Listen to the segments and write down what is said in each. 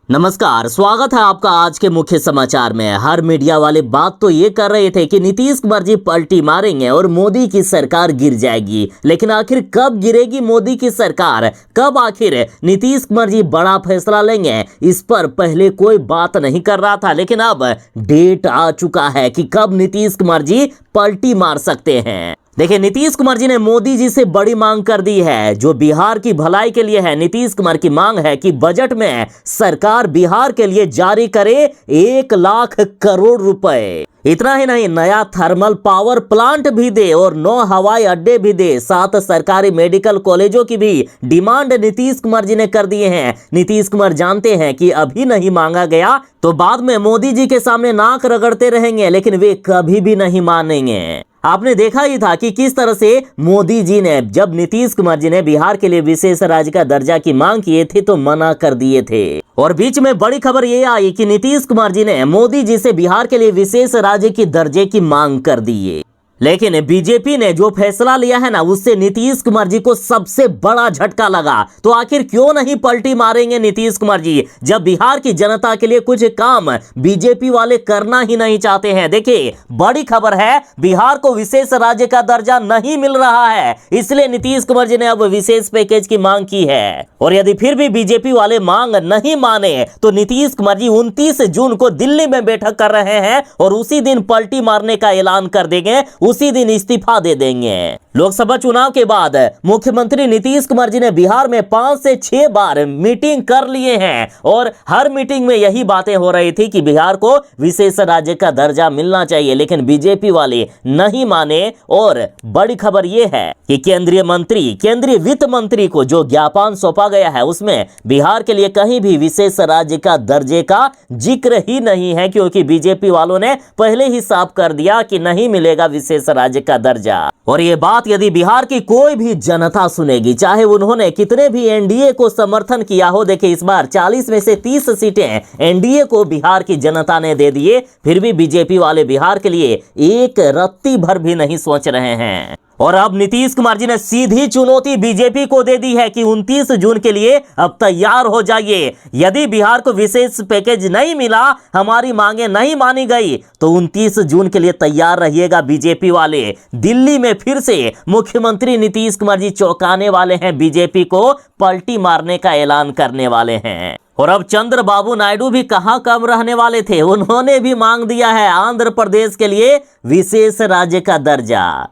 नमस्कार, स्वागत है आपका आज के मुख्य समाचार में। हर मीडिया वाले बात तो ये कर रहे थे कि नीतीश कुमार जी पलटी मारेंगे और मोदी की सरकार गिर जाएगी, लेकिन आखिर कब गिरेगी मोदी की सरकार, कब आखिर नीतीश कुमार जी बड़ा फैसला लेंगे, इस पर पहले कोई बात नहीं कर रहा था, लेकिन अब डेट आ चुका है कि कब नीतीश कुमार जी पलटी मार सकते हैं। देखिए, नीतीश कुमार जी ने मोदी जी से बड़ी मांग कर दी है, जो बिहार की भलाई के लिए है। नीतीश कुमार की मांग है कि बजट में सरकार बिहार के लिए जारी करे 1 लाख करोड़ रुपए। इतना ही नहीं, नया थर्मल पावर प्लांट भी दे और 9 हवाई अड्डे भी दे। 7 सरकारी मेडिकल कॉलेजों की भी डिमांड नीतीश कुमार जी ने कर दिए हैं। नीतीश कुमार जानते हैं कि अभी नहीं मांगा गया तो बाद में मोदी जी के सामने नाक रगड़ते रहेंगे, लेकिन वे कभी भी नहीं मानेंगे। आपने देखा ही था कि किस तरह से मोदी जी ने, जब नीतीश कुमार जी ने बिहार के लिए विशेष राज्य का दर्जा की मांग किए थे तो मना कर दिए थे। और बीच में बड़ी खबर ये आई कि नीतीश कुमार जी ने मोदी जी से बिहार के लिए विशेष राज्य की दर्जे की मांग कर दी है। लेकिन बीजेपी ने जो फैसला लिया है ना, उससे नीतीश कुमार जी को सबसे बड़ा झटका लगा। तो आखिर क्यों नहीं पलटी मारेंगे नीतीश कुमार जी, जब बिहार की जनता के लिए कुछ काम बीजेपी वाले करना ही नहीं चाहते हैं। देखिए, बड़ी खबर है, बिहार को विशेष राज्य का दर्जा नहीं मिल रहा है, इसलिए नीतीश कुमार जी ने अब विशेष पैकेज की मांग की है। और यदि फिर भी बीजेपी वाले मांग नहीं माने तो नीतीश कुमार जी 29 जून को दिल्ली में बैठक कर रहे हैं और उसी दिन पलटी मारने का ऐलान कर देंगे, उसी दिन इस्तीफा दे देंगे। लोकसभा चुनाव के बाद मुख्यमंत्री नीतीश कुमार जी ने बिहार में 5 से 6 बार मीटिंग कर लिए हैं और हर मीटिंग में यही बातें हो रही थी कि बिहार को विशेष राज्य का दर्जा मिलना चाहिए, लेकिन बीजेपी वाले नहीं माने। और बड़ी खबर यह है कि केंद्रीय वित्त मंत्री को जो ज्ञापन सौंपा गया है उसमें बिहार के लिए कहीं भी विशेष राज्य का दर्जे का जिक्र ही नहीं है, क्योंकि बीजेपी वालों ने पहले ही साफ कर दिया कि नहीं मिलेगा विशेष राज्य का दर्जा। और ये बात यदि बिहार की कोई भी जनता सुनेगी, चाहे उन्होंने कितने भी एनडीए को समर्थन किया हो। देखिए, इस बार 40 में से 30 सीटें एनडीए को बिहार की जनता ने दे दिए, फिर भी बीजेपी वाले बिहार के लिए एक रत्ती भर भी नहीं सोच रहे हैं। और अब नीतीश कुमार जी ने सीधी चुनौती बीजेपी को दे दी है कि 29 जून के लिए अब तैयार हो जाइए। यदि बिहार को विशेष पैकेज नहीं मिला, हमारी मांगे नहीं मानी गई, तो 29 जून के लिए तैयार रहिएगा बीजेपी वाले। दिल्ली में फिर से मुख्यमंत्री नीतीश कुमार जी चौंकाने वाले हैं, बीजेपी को पलटी मारने का ऐलान करने वाले हैं। और अब चंद्रबाबू नायडू भी कहां कम रहने वाले थे, उन्होंने भी मांग दिया है आंध्र प्रदेश के लिए विशेष राज्य का दर्जा।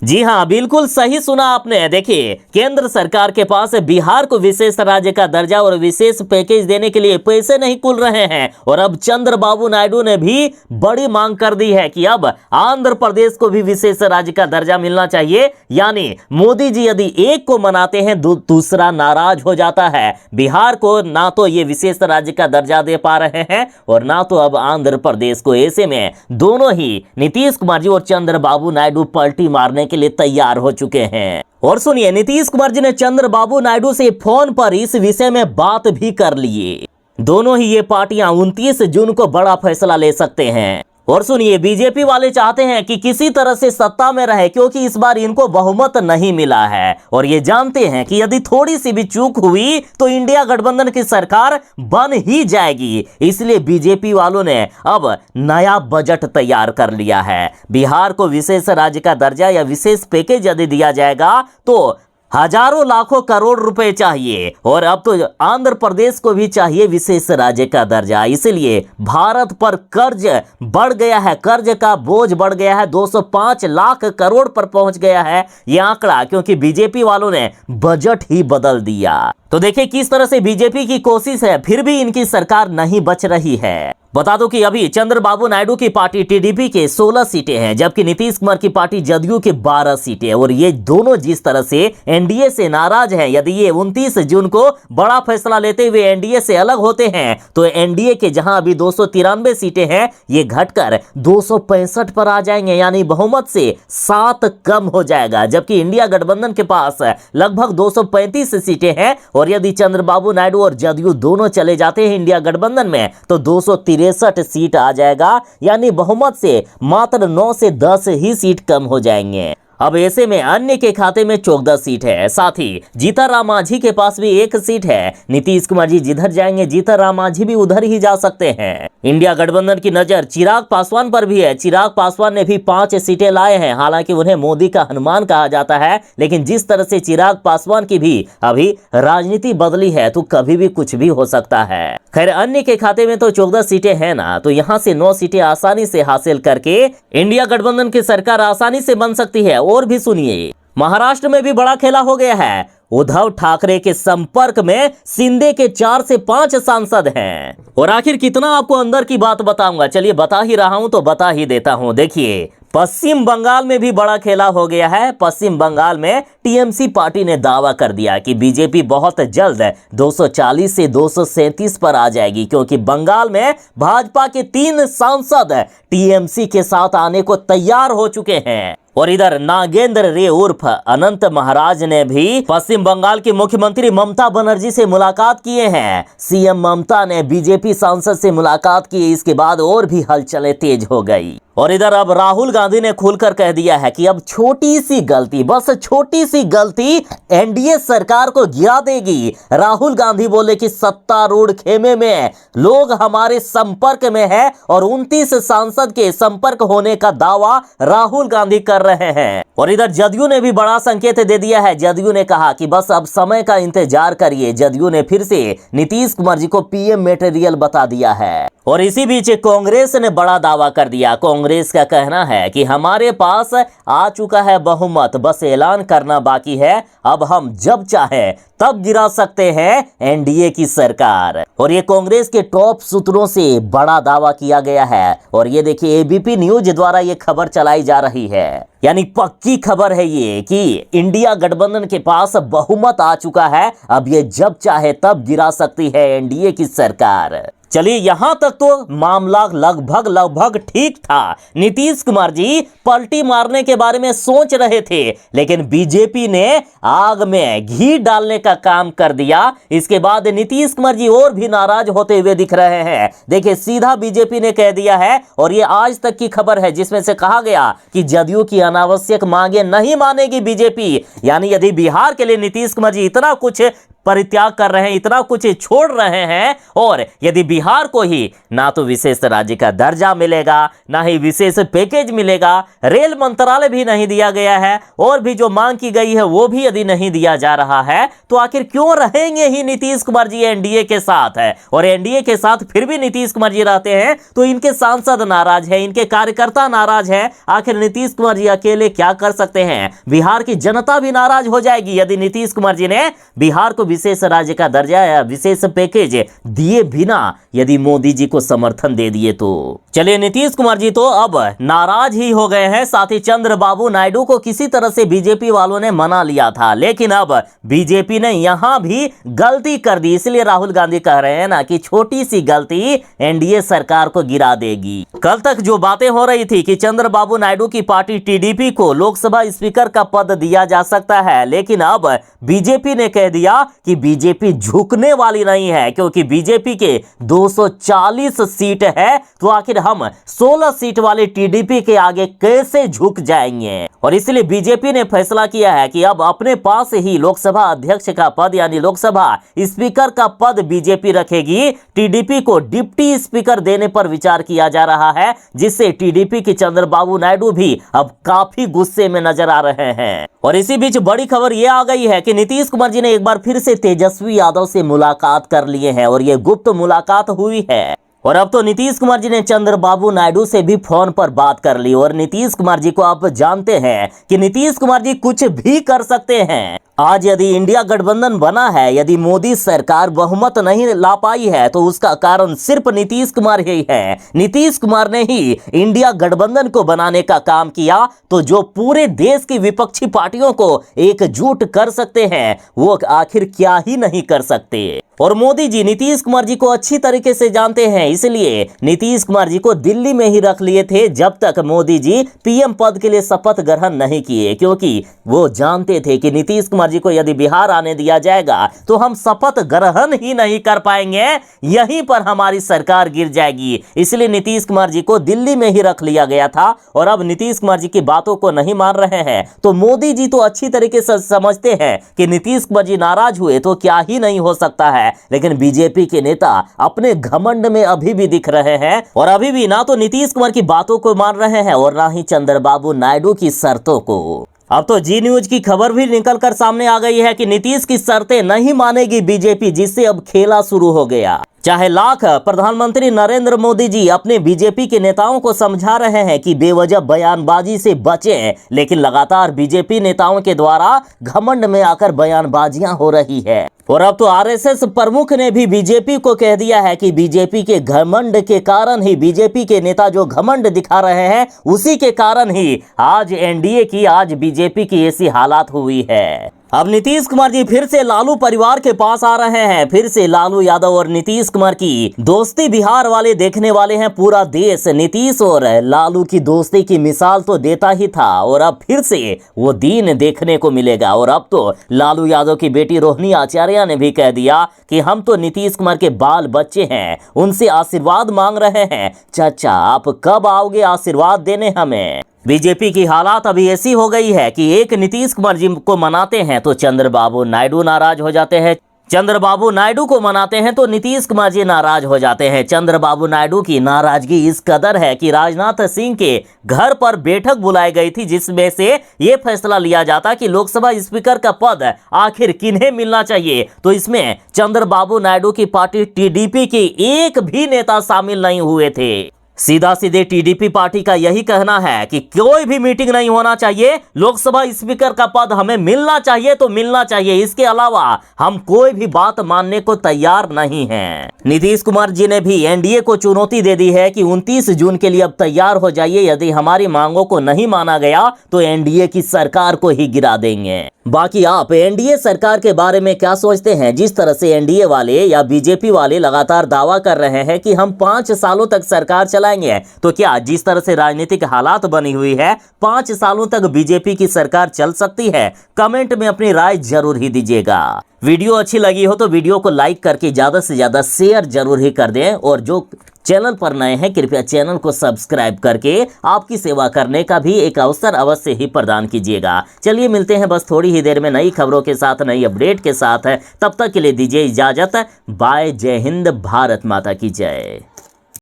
जी हां, बिल्कुल सही सुना आपने। देखिए, केंद्र सरकार के पास बिहार को विशेष राज्य का दर्जा और विशेष पैकेज देने के लिए पैसे नहीं खुल रहे हैं। और अब चंद्रबाबू नायडू ने भी बड़ी मांग कर दी है कि अब आंध्र प्रदेश को भी विशेष राज्य का दर्जा मिलना चाहिए। यानी मोदी जी यदि एक को मनाते हैं, दूसरा नाराज हो जाता है। बिहार को ना तो ये विशेष राज्य का दर्जा दे पा रहे हैं और ना तो अब आंध्र प्रदेश को। ऐसे में दोनों ही नीतीश कुमार जी और चंद्रबाबू नायडू पलटी मारने के लिए तैयार हो चुके हैं। और सुनिए, नीतीश कुमार जी ने चंद्रबाबू नायडू से फोन पर इस विषय में बात भी कर लिए। दोनों ही ये पार्टियां 29 जून को बड़ा फैसला ले सकते हैं। और सुनिए, बीजेपी वाले चाहते हैं कि किसी तरह से सत्ता में रहे, क्योंकि इस बार इनको बहुमत नहीं मिला है और ये जानते हैं कि यदि थोड़ी सी भी चूक हुई तो इंडिया गठबंधन की सरकार बन ही जाएगी। इसलिए बीजेपी वालों ने अब नया बजट तैयार कर लिया है। बिहार को विशेष राज्य का दर्जा या विशेष पैकेज यदि दिया जाएगा तो हजारों लाखों करोड़ रुपए चाहिए। और अब तो आंध्र प्रदेश को भी चाहिए विशेष राज्य का दर्जा। इसलिए भारत पर कर्ज बढ़ गया है, कर्ज का बोझ बढ़ गया है, 205 लाख करोड़ पर पहुंच गया है यह आंकड़ा, क्योंकि बीजेपी वालों ने बजट ही बदल दिया। तो देखिए किस तरह से बीजेपी की कोशिश है, फिर भी इनकी सरकार नहीं बच रही है। बता दो कि अभी चंद्रबाबू नायडू की पार्टी टीडीपी के 16 सीटें हैं, जबकि नीतीश कुमार की पार्टी जदयू के 12 सीटें। और ये दोनों जिस तरह से एनडीए से नाराज हैं, यदि ये 29 जून को बड़ा फैसला लेते हुए एनडीए से अलग होते हैं तो एनडीए के जहां अभी 293 सीटें हैं, ये घटकर 265 पर आ जाएंगे, यानी बहुमत से 7 कम हो जाएगा। जबकि इंडिया गठबंधन के पास लगभग 235 सीटें हैं और यदि चंद्रबाबू नायडू और जदयू दोनों चले जाते हैं इंडिया गठबंधन में तो 263 सीट आ जाएगा, यानी बहुमत से मात्र 9 से 10 ही सीट कम हो जाएंगे। अब ऐसे में अन्य के खाते में 14 सीट है। साथ ही जीतनराम मांझी के पास भी 1 सीट है। नीतीश कुमार जी जिधर जाएंगे जीतनराम मांझी भी उधर ही जा सकते हैं। इंडिया गठबंधन की नजर चिराग पासवान पर भी है। चिराग पासवान ने भी 5 सीटें लाए हैं। हालांकि उन्हें मोदी का हनुमान कहा जाता है, लेकिन जिस तरह से चिराग पासवान की भी अभी राजनीति बदली है तो कभी भी कुछ भी हो सकता है। खैर, अन्य के खाते में तो 14 सीटें हैं ना, तो यहां से 9 सीटें आसानी से हासिल करके इंडिया गठबंधन की सरकार आसानी से बन सकती है। और भी सुनिए, महाराष्ट्र में भी बड़ा खेला हो गया है। उद्धव ठाकरे के संपर्क में शिंदे के 4 से 5 सांसद हैं। और आखिर कितना आपको अंदर की बात बताऊंगा, चलिए बता ही रहा हूं तो बता ही देता हूं। देखिए, पश्चिम बंगाल में भी बड़ा खेला हो गया है। पश्चिम बंगाल में टीएमसी पार्टी ने दावा कर दिया कि बीजेपी बहुत जल्द 240 से 237 पर आ जाएगी, क्योंकि बंगाल में भाजपा के 3 सांसद टीएमसी के साथ आने को तैयार हो चुके हैं। और इधर नागेंद्र रे उर्फ अनंत महाराज ने भी पश्चिम बंगाल की मुख्यमंत्री ममता बनर्जी से मुलाकात किए हैं। सीएम ममता ने बीजेपी सांसद से मुलाकात की। इसके बाद और भी हलचलें तेज हो गई। और इधर अब राहुल गांधी ने खुलकर कह दिया है कि अब छोटी सी गलती, बस छोटी सी गलती एनडीए सरकार को गिरा देगी। राहुल गांधी बोले कि सत्तारूढ़ खेमे में लोग हमारे संपर्क में है और 29 सांसद के संपर्क होने का दावा राहुल गांधी कर रहे हैं। और इधर जदयू ने भी बड़ा संकेत दे दिया है। जदयू ने कहा कि बस अब समय का इंतजार करिए। जदयू ने फिर से नीतीश कुमार जी को पीएम मटेरियल बता दिया है। और इसी बीच कांग्रेस ने बड़ा दावा कर दिया। कांग्रेस का कहना है कि हमारे पास आ चुका है बहुमत, बस ऐलान करना बाकी है। अब हम जब चाहे तब गिरा सकते हैं एनडीए की सरकार। और ये कांग्रेस के टॉप सूत्रों से बड़ा दावा किया गया है। और ये देखिए, एबीपी न्यूज द्वारा ये खबर चलाई जा रही है, यानी पक्की खबर है ये कि इंडिया गठबंधन के पास बहुमत आ चुका है। अब ये जब चाहे तब गिरा सकती है एनडीए की सरकार। चलिए, यहां तक तो मामला लगभग ठीक था। नीतीश कुमार जी पलटी मारने के बारे में सोच रहे थे, लेकिन बीजेपी ने आग में घी डालने का काम कर दिया। इसके बाद नीतीश कुमार जी और भी नाराज होते हुए दिख रहे हैं। देखिए, सीधा बीजेपी ने कह दिया है, और ये आज तक की खबर है, जिसमें से कहा गया कि जदयू की अनावश्यक मांगे नहीं मानेगी बीजेपी। यानी यदि बिहार के लिए नीतीश कुमार जी इतना कुछ परित्याग कर रहे हैं, इतना कुछ छोड़ रहे हैं, और यदि बिहार को ही ना तो विशेष राज्य का दर्जा मिलेगा, ना ही विशेष पैकेज मिलेगा, रेल मंत्रालय भी नहीं दिया गया है, और भी जो मांग की गई है वो भी यदि नहीं दिया जा रहा है, तो आखिर क्यों रहेंगे ही नीतीश कुमार जी एनडीए के साथ है। और एनडीए के साथ फिर भी नीतीश कुमार जी रहते हैं तो इनके सांसद नाराज है, इनके कार्यकर्ता नाराज है। आखिर नीतीश कुमार जी अकेले क्या कर सकते हैं। बिहार की जनता भी नाराज हो जाएगी यदि नीतीश कुमार जी ने बिहार को विशेष राज्य का दर्जा या विशेष पैकेज दिए बिना यदि मोदी जी को समर्थन दे दिए तो। चलिए, नीतीश कुमार जी तो अब नाराज ही हो गए हैं। साथ ही चंद्रबाबू नायडू को किसी तरह से बीजेपी वालों ने मना लिया था, लेकिन अब बीजेपी ने यहां भी गलती कर दी। इसलिए राहुल गांधी कह रहे हैं ना कि छोटी सी गलती एनडीए सरकार को गिरा देगी। कल तक जो बातें हो रही थी कि चंद्रबाबू नायडू की पार्टी टीडीपी को लोकसभा स्पीकर का पद दिया जा सकता है, लेकिन अब बीजेपी ने कह दिया कि बीजेपी झुकने वाली नहीं है, क्योंकि बीजेपी के 240 सीट है, तो आखिर हम 16 सीट वाले टीडीपी के आगे कैसे झुक जाएंगे। और इसलिए बीजेपी ने फैसला किया है कि अब अपने पास ही लोकसभा अध्यक्ष का पद यानी लोकसभा स्पीकर का पद बीजेपी रखेगी। टीडीपी को डिप्टी स्पीकर देने पर विचार किया जा रहा है, जिससे टीडीपी के चंद्रबाबू नायडू भी अब काफी गुस्से में नजर आ रहे हैं। और इसी बीच बड़ी खबर यह आ गई है कि नीतीश कुमार जी ने एक बार फिर से तेजस्वी यादव से मुलाकात कर लिए हैं, और यह गुप्त मुलाकात हुई है। और अब तो नीतीश कुमार जी ने चंद्रबाबू नायडू से भी फोन पर बात कर ली। और नीतीश कुमार जी को आप जानते हैं कि नीतीश कुमार जी कुछ भी कर सकते हैं। आज यदि इंडिया गठबंधन बना है, यदि मोदी सरकार बहुमत नहीं ला पाई है, तो उसका कारण सिर्फ नीतीश कुमार ही है। नीतीश कुमार ने ही इंडिया गठबंधन को बनाने का काम किया, तो जो पूरे देश की विपक्षी पार्टियों को एकजुट कर सकते हैं, वो आखिर क्या ही नहीं कर सकते। और मोदी जी नीतीश कुमार जी को अच्छी तरीके से जानते हैं, इसलिए नीतीश कुमार जी को दिल्ली में ही रख लिए थे जब तक मोदी जी पीएम पद के लिए शपथ ग्रहण नहीं किए, क्योंकि वो जानते थे कि नीतीश कुमार कुमार जी को यदि बिहार आने दिया जाएगा तो हम शपथ ग्रहण ही नहीं कर पाएंगे, यहीं पर हमारी सरकार गिर जाएगी। इसलिए नीतीश कुमार जी को दिल्ली में ही रख लिया गया था और अब नीतीश कुमार जी की बातों को नहीं मान रहे हैं। तो मोदी जी तो अच्छी तरीके से समझते हैं कि नीतीश कुमार जी नाराज हुए तो क्या ही नहीं हो सकता है, लेकिन बीजेपी के नेता अपने घमंड में अभी भी दिख रहे हैं और अभी भी ना तो नीतीश कुमार की बातों को मान रहे हैं और ना ही चंद्रबाबू नायडू की शर्तों को। अब तो जी न्यूज की खबर भी निकल कर सामने आ गई है कि नीतीश की शर्तें नहीं मानेगी बीजेपी, जिससे अब खेला शुरू हो गया। चाहे लाख प्रधानमंत्री नरेंद्र मोदी जी अपने बीजेपी के नेताओं को समझा रहे हैं कि बेवजह बयानबाजी से बचें, लेकिन लगातार बीजेपी नेताओं के द्वारा घमंड में आकर बयानबाजियां हो रही है। और अब तो आरएसएस प्रमुख ने भी बीजेपी को कह दिया है कि बीजेपी के घमंड के कारण ही, बीजेपी के नेता जो घमंड दिखा रहे हैं उसी के कारण ही आज एनडीए की, आज बीजेपी की ऐसी हालात हुई है। अब नीतीश कुमार जी फिर से लालू परिवार के पास आ रहे हैं। फिर से लालू यादव और नीतीश कुमार की दोस्ती बिहार वाले देखने वाले हैं पूरा देश। नीतीश और लालू की दोस्ती की मिसाल तो देता ही था और अब फिर से वो दिन देखने को मिलेगा। और अब तो लालू यादव की बेटी रोहिणी आचार्य ने भी कह दिया कि हम तो नीतीश कुमार के बाल बच्चे हैं, उनसे आशीर्वाद मांग रहे हैं। चाचा आप कब आओगे आशीर्वाद देने हमें? बीजेपी की हालात अभी ऐसी हो गई है कि एक नीतीश कुमार जी को मनाते हैं तो चंद्रबाबू नायडू नाराज हो जाते हैं, चंद्रबाबू नायडू को मनाते हैं तो नीतीश कुमार जी नाराज हो जाते हैं। चंद्रबाबू नायडू की नाराजगी इस कदर है कि राजनाथ सिंह के घर पर बैठक बुलाई गई थी, जिसमें से ये फैसला लिया जाता कि लोकसभा स्पीकर का पद आखिर किन्हें मिलना चाहिए। तो इसमें चंद्रबाबू नायडू की पार्टी टीडीपी के एक भी नेता शामिल नहीं हुए थे। सीधा सीधे टीडीपी पार्टी का यही कहना है कि कोई भी मीटिंग नहीं होना चाहिए, लोकसभा स्पीकर का पद हमें मिलना चाहिए तो मिलना चाहिए, इसके अलावा हम कोई भी बात मानने को तैयार नहीं हैं। नीतीश कुमार जी ने भी एनडीए को चुनौती दे दी है कि 29 जून के लिए अब तैयार हो जाइए, यदि हमारी मांगों को नहीं माना गया तो एनडीए की सरकार को ही गिरा देंगे। बाकी आप एनडीए सरकार के बारे में क्या सोचते हैं? जिस तरह से एनडीए वाले या बीजेपी वाले लगातार दावा कर रहे हैं कि हम 5 सालों तक सरकार चलाएंगे, तो क्या जिस तरह से राजनीतिक हालात बनी हुई है 5 सालों तक बीजेपी की सरकार चल सकती है? कमेंट में अपनी राय जरूर ही दीजिएगा। वीडियो अच्छी लगी हो तो वीडियो को लाइक करके ज्यादा से ज्यादा शेयर जरूर ही कर दें और जो चैनल पर नए हैं कृपया चैनल को सब्सक्राइब करके आपकी सेवा करने का भी एक अवसर अवश्य ही प्रदान कीजिएगा। चलिए मिलते हैं बस थोड़ी ही देर में नई खबरों के साथ, नई अपडेट के साथ। तब तक के लिए दीजिए इजाजत। बाय। जय हिंद, भारत माता की जय।